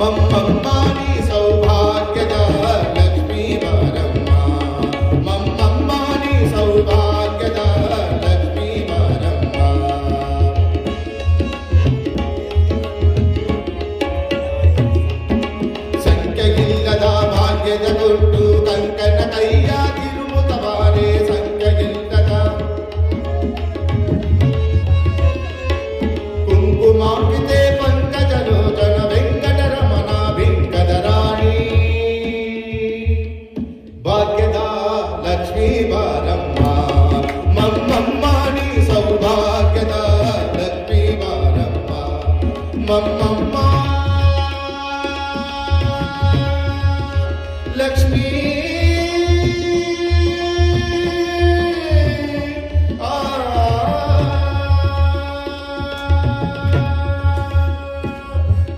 ಮಮ್ಮಮ್ಮನಿ ಸೌಭಾಗ್ಯದ ಲಕ್ಷ್ಮೀ ಬಾರಮ್ಮ ಮಮ್ಮಮ್ಮನಿ ಸೌಭಾಗ್ಯದ ಲಕ್ಷ್ಮೀ ಬಾರಮ್ಮ ಸಂಖ್ಯೆಯಿಲ್ಲದ ಭಾಗ್ಯದ ಕೊಟ್ಟು ಕಂಕನ ಕೈಯ ತಿರುಮುತ್ತವಾರೆ ಸಂಖ್ಯೆಯಿಲ್ಲದ ಕುಂಕುಮಾಂಕಿತೆ ಪಂಕಜಲೋಚನ ವೆಂಕಟರಮಣ ವೆಂಕಟ ರಾಣಿ ಭಾಗ್ಯದ ಲಕ್ಷ್ಮೀ ಬಾರಮ್ಮ ಮಮ್ಮಮ್ಮನಿ ಸೌಭಾಗ್ಯದ ಲಕ್ಷ್ಮೀ ಬಾರಮ್ಮ ಮಮ್ಮಮ್ಮ ಲಕ್ಷ್ಮೀ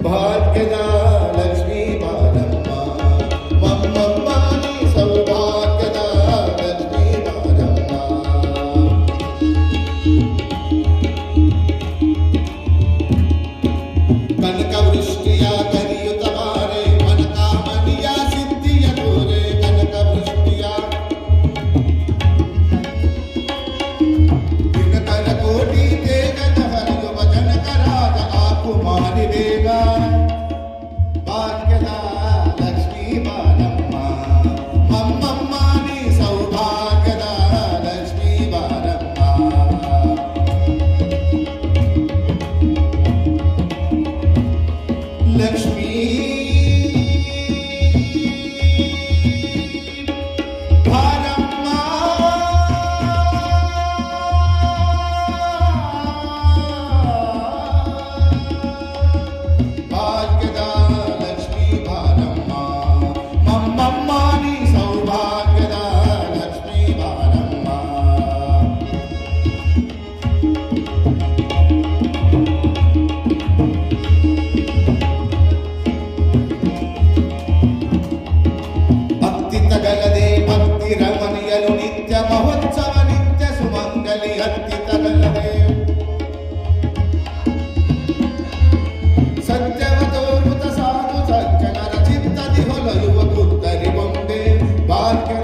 ಭಾಗ್ಯದ ಲಕ್ಷ್ಮೀ ಬಾರಮ್ಮ ಮಮ್ಮಮ್ಮನಿ ಸೌಭಾಗ್ಯದ ಲಕ್ಷ್ಮೀ ಬಾರಮ್ಮ ಕನಕ ವೃಷ್ಟಿಯ ಕರಿಯುತ್ತ ಬಾರೆ ಮನಕಾಮನಿಯ ಸಿದ್ಧಿಯ ತೋರೆ ಕನಕ ವೃಷ್ಟಿಯ ದಿನಕರ ಕೋಟಿ ತೇಜದ ಹರಿಯುವ ಜನಕರಾದ ಆಕು ಮಾರಿ ಬೇಗ ಭಾಗ್ಯದ ಲಕ್ಷ್ಮೀ ಬಾರಮ್ಮ ಮಮ್ಮಮ್ಮನಿ ಸೌಭಾಗ್ಯದ ಲಕ್ಷ್ಮೀ ಬಾರಮ್ಮ ಲಕ್ಷ್ಮೀ ಬಾರಮ್ಮ ಭಾಗ್ಯದ ಲಕ್ಷ್ಮೀ ಬಾರಮ್ಮ ಮಮ್ಮಮ್ಮನಿ ಸೌಭಾಗ್ಯದ ಲಕ್ಷ್ಮೀ ಬಾರಮ್ಮ ಭಕ್ತಿ ತಗಲದೆ ಭಕ್ತಿ ರಮಣಿಯಲು ನಿತ್ಯ ಮಹೋತ್ಸವ ನಿತ್ಯ ಸುಮಂಗಲಿ ಹತ್ತಿ ತಗಲದೆ ಸತ್ಯವ ತೋರುತ ಸಾಧು ಸಜ್ಜನರ ಚಿತ್ತದಿ ಹೊಲಯುವ ಕುತ್ತರಿ ಬೊಂಬೆ ಭಾಗ್ಯ